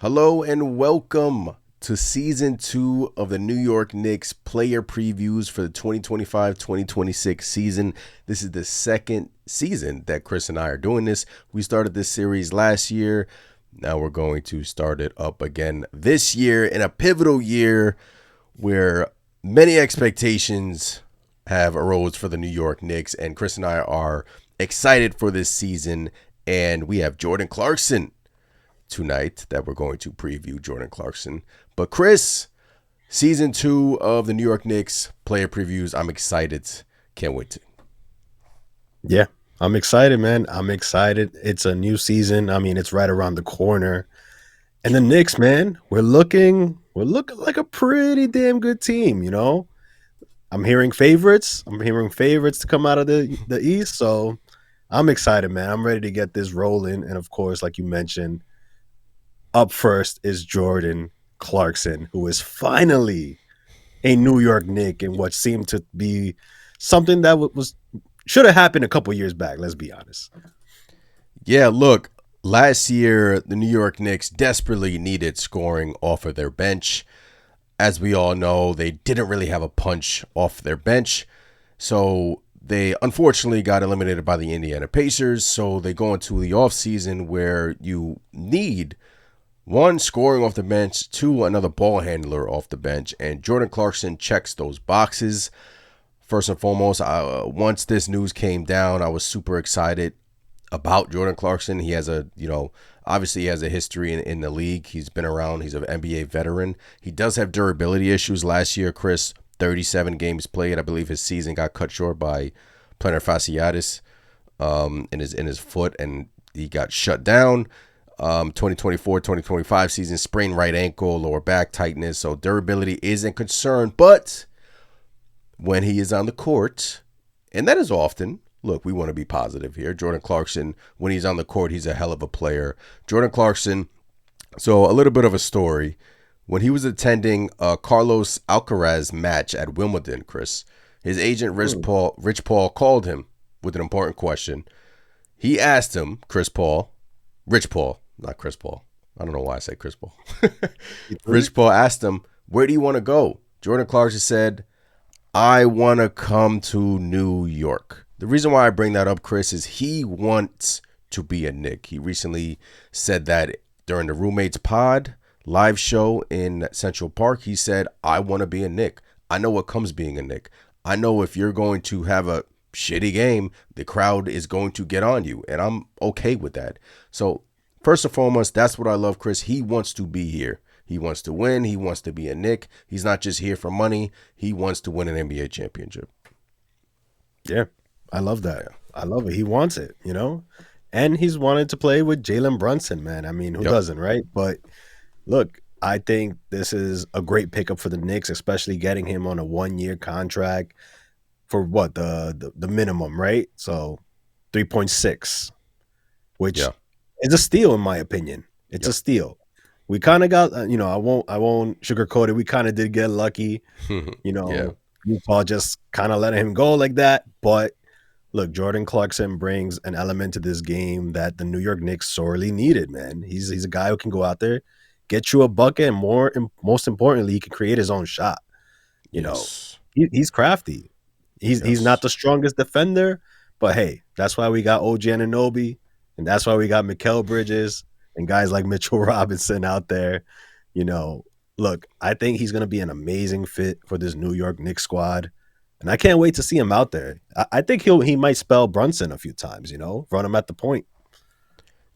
Hello and welcome to season 2 of the New York Knicks player previews for the 2025-2026 season. This is the second season that Chris and I are doing this. We started this series last year. Now we're going to start it up again this year in a pivotal year where many expectations have arose for the New York Knicks, and Chris and I are excited for this season. And we have Jordan Clarkson tonight that we're going to preview Jordan Clarkson. But Chris, season 2 of the New York Knicks player previews. I'm excited. Can't wait to. Yeah, I'm excited, man. I'm excited. It's a new season. I mean, it's right around the corner. And the Knicks, man, we're looking like a pretty damn good team, you know? I'm hearing favorites. To come out of the East, so I'm excited, man. I'm ready to get this rolling. And of course, like you mentioned, up first is Jordan Clarkson, who is finally a New York Knick in what seemed to be something that should have happened a couple years back. Let's be honest. Yeah, look, last year the New York Knicks desperately needed scoring off of their bench. As we all know, they didn't really have a punch off their bench. So they unfortunately got eliminated by the Indiana Pacers. So they go into the offseason where you need one, scoring off the bench, two, another ball handler off the bench, and Jordan Clarkson checks those boxes. First and foremost, once this news came down, I was super excited about Jordan Clarkson. He has obviously he has a history in the league. He's been around. He's an NBA veteran. He does have durability issues. Last year, Chris, 37 games played. I believe his season got cut short by plantar fasciitis in his foot, and he got shut down. 2024-2025 season, sprained right ankle, lower back tightness. So durability is a concern. But when he is on the court, and that is often, look, we want to be positive here. Jordan Clarkson, when he's on the court, he's a hell of a player. Jordan Clarkson, so a little bit of a story. When he was attending a Carlos Alcaraz match at Wimbledon, Chris, his agent Rich Paul called him with an important question. He asked him, Rich Paul, not Chris Paul. I don't know why I say Chris Paul. Rich Paul asked him, where do you want to go? Jordan Clarkson said, I want to come to New York. The reason why I bring that up, Chris, is he wants to be a Knick. He recently said that during the Roommates Pod live show in Central Park. He said, I want to be a Knick. I know what comes being a Knick. I know if you're going to have a shitty game, the crowd is going to get on you, and I'm okay with that. So first and foremost, that's what I love, Chris. He wants to be here. He wants to win. He wants to be a Knick. He's not just here for money. He wants to win an NBA championship. Yeah, I love that. I love it. He wants it, you know? And he's wanted to play with Jalen Brunson, man. I mean, who doesn't, right? But look, I think this is a great pickup for the Knicks, especially getting him on a 1-year contract for what, the minimum, right? So 3.6, which is a steal in my opinion. It's a steal. We kind of got, I won't sugarcoat it. We kind of did get lucky, Utah just kind of letting him go like that. But look, Jordan Clarkson brings an element to this game that the New York Knicks sorely needed, man. He's a guy who can go out there, get you a bucket, and most importantly, he can create his own shot. He's crafty. He's not the strongest defender, but hey, that's why we got OG Anunoby, and that's why we got Mikal Bridges and guys like Mitchell Robinson out there. Look, I think he's going to be an amazing fit for this New York Knicks squad, and I can't wait to see him out there. I think he might spell Brunson a few times, run him at the point.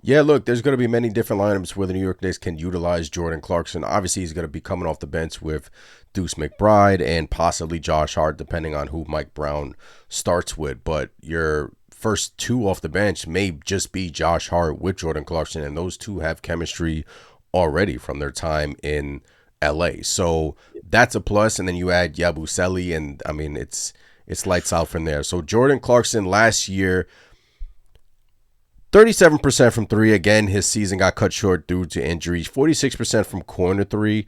Yeah, look, there's going to be many different lineups where the New York Knicks can utilize Jordan Clarkson. Obviously, he's going to be coming off the bench with Deuce McBride and possibly Josh Hart, depending on who Mike Brown starts with. But your first two off the bench may just be Josh Hart with Jordan Clarkson, and those two have chemistry already from their time in LA. So that's a plus, and then you add Yabusele, and I mean, it's lights out from there. So Jordan Clarkson last year, 37% from three. Again, his season got cut short due to injuries. 46% from corner three.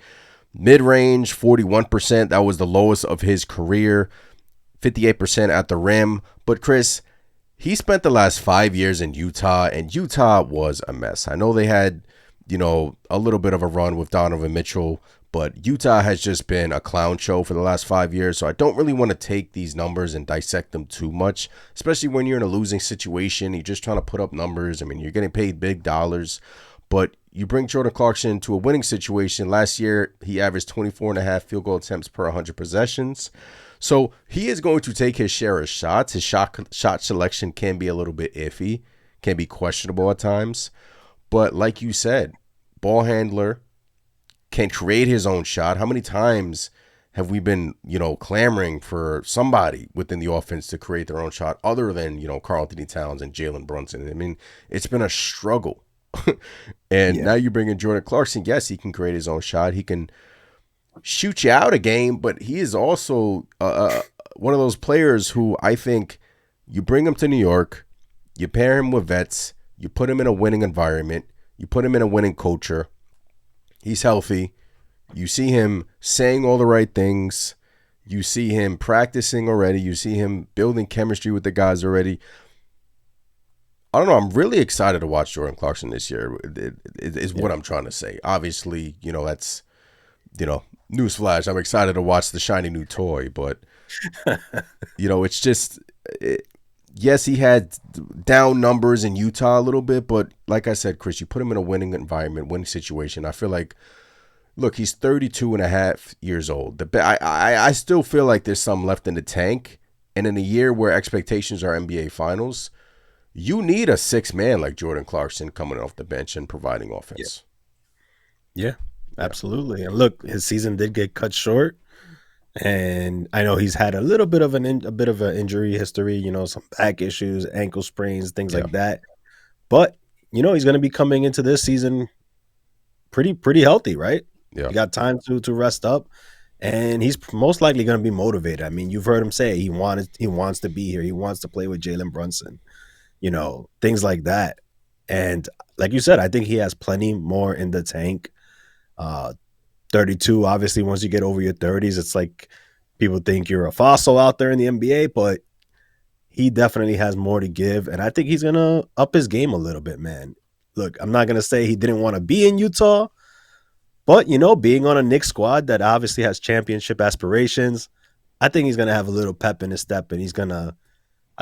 Mid-range, 41%. That was the lowest of his career. 58% at the rim. But Chris, he spent the last 5 years in Utah, and Utah was a mess. I know they had a little bit of a run with Donovan Mitchell, but Utah has just been a clown show for the last 5 years. So I don't really want to take these numbers and dissect them too much, especially when you're in a losing situation. You're just trying to put up numbers. I mean, you're getting paid big dollars, but you bring Jordan Clarkson to a winning situation. Last year, he averaged 24 and a half field goal attempts per 100 possessions. So he is going to take his share of shots. His shot selection can be a little bit iffy, can be questionable at times. But like you said, ball handler, can create his own shot. How many times have we been, clamoring for somebody within the offense to create their own shot other than, Karl Anthony Towns and Jalen Brunson? I mean, it's been a struggle. And now you bring in Jordan Clarkson. Yes, he can create his own shot. He can shoot you out a game, but he is also one of those players who I think you bring him to New York, you pair him with vets, you put him in a winning environment, you put him in a winning culture. He's healthy. You see him saying all the right things. You see him practicing already. You see him building chemistry with the guys already. I don't know. I'm really excited to watch Jordan Clarkson this year. Is what I'm trying to say. Obviously, that's, newsflash. I'm excited to watch the shiny new toy, but it's just, yes, he had down numbers in Utah a little bit, but like I said, Chris, you put him in a winning environment, winning situation. I feel like, look, he's 32 and a half years old. I still feel like there's some left in the tank. And in a year where expectations are NBA Finals, you need a six man like Jordan Clarkson coming off the bench and providing offense. Yeah, absolutely. And look, his season did get cut short. And I know he's had a little bit of an injury history, some back issues, ankle sprains, things like that. But he's going to be coming into this season pretty healthy, right? Yeah, he got time to rest up, and he's most likely going to be motivated. I mean, you've heard him say he wants to be here. He wants to play with Jalen Brunson, things like that. And like you said, I think he has plenty more in the tank. 32, obviously, once you get over your 30s, it's like people think you're a fossil out there in the NBA, but he definitely has more to give. And I think he's going to up his game a little bit, man. Look, I'm not going to say he didn't want to be in Utah, but, being on a Knicks squad that obviously has championship aspirations, I think he's going to have a little pep in his step, and I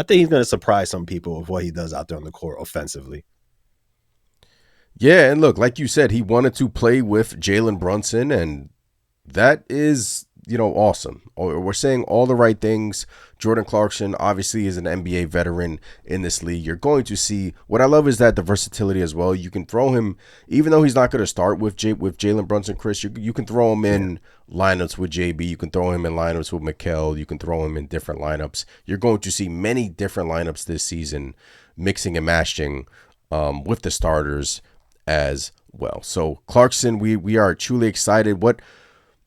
think he's going to surprise some people with what he does out there on the court offensively. Yeah, and look, like you said, he wanted to play with Jalen Brunson, and that is, awesome. We're saying all the right things. Jordan Clarkson obviously is an NBA veteran in this league. You're going to see, what I love is that the versatility as well. You can throw him, even though he's not going to start with Jalen Brunson, Chris, you can throw him in lineups with JB. You can throw him in lineups with Mikal. You can throw him in different lineups. You're going to see many different lineups this season, mixing and matching with the starters as well. So Clarkson, we are truly excited. What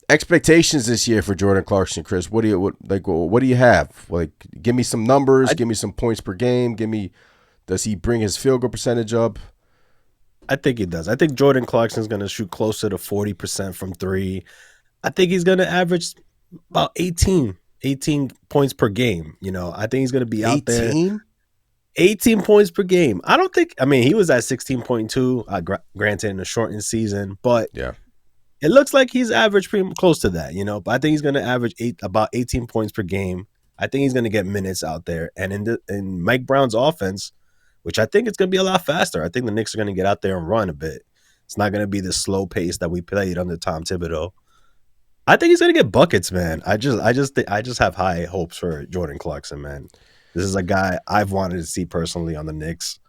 expectations this year for Jordan Clarkson, Chris? What do you have? Like, give me some numbers, give me some points per game, does he bring his field goal percentage up? I think he does. I think Jordan Clarkson's going to shoot closer to 40% from three. I think he's going to average about 18 points per game. I think he's going to be out 18? there. 18 points per game. He was at 16.2, granted in a shortened season, but it looks like he's averaged pretty close to that, But I think he's going to average about 18 points per game. I think he's going to get minutes out there. And in Mike Brown's offense, which I think it's going to be a lot faster, I think the Knicks are going to get out there and run a bit. It's not going to be the slow pace that we played under Tom Thibodeau. I think he's going to get buckets, man. I just have high hopes for Jordan Clarkson, man. This is a guy I've wanted to see personally on the Knicks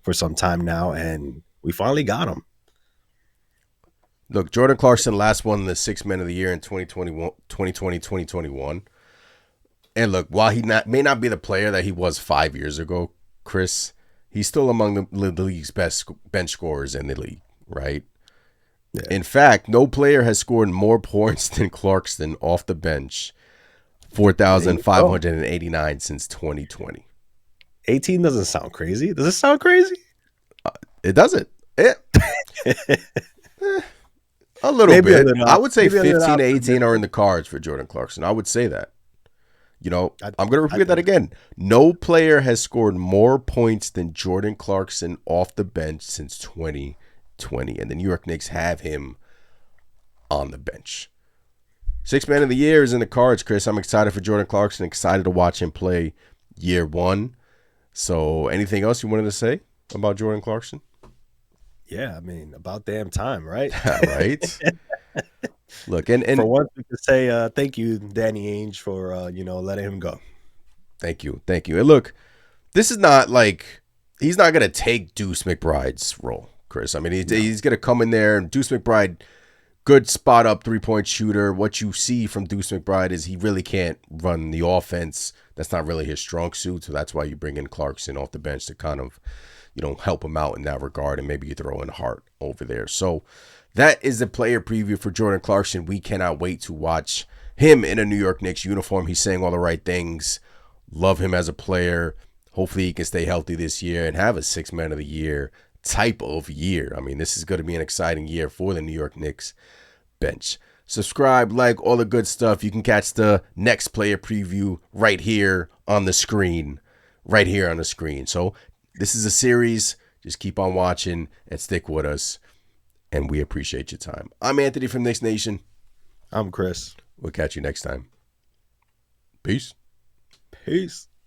for some time now, and we finally got him. Look, Jordan Clarkson last won the Sixth Man of the Year in 2020-2021. And look, while he may not be the player that he was 5 years ago, Chris, he's still among the league's best bench scorers in the league, right? Yeah. In fact, no player has scored more points than Clarkson off the bench, 4,589 since 2020. 18 doesn't sound crazy. Does it sound crazy? It doesn't. A little bit. I would say 15 to 18 are in the cards for Jordan Clarkson. I would say that. I'm going to repeat that again. No player has scored more points than Jordan Clarkson off the bench since 2020. 20. And the New York Knicks have him on the bench. Sixth man of the year is in the cards, Chris. I'm excited for Jordan Clarkson. Excited to watch him play year one. So anything else you wanted to say about Jordan Clarkson? Yeah, I mean, about damn time, right? Right? Look, For and once, we could say thank you, Danny Ainge, for letting him go. thank you. And look, this is not like he's not going to take Deuce McBride's role, Chris. I mean, he's going to come in there, and Deuce McBride, good spot up 3-point shooter. What you see from Deuce McBride is he really can't run the offense. That's not really his strong suit. So that's why you bring in Clarkson off the bench to kind of, help him out in that regard. And maybe you throw in Hart over there. So that is the player preview for Jordan Clarkson. We cannot wait to watch him in a New York Knicks uniform. He's saying all the right things. Love him as a player. Hopefully he can stay healthy this year and have a sixth man of the year type of year. I mean, this is going to be an exciting year for the New York Knicks bench. Subscribe, like, all the good stuff. You can catch the next player preview right here on the screen. So this is a series. Just keep on watching and stick with us. And we appreciate your time. I'm Anthony from Knicks Nation. I'm Chris. We'll catch you next time. Peace. Peace.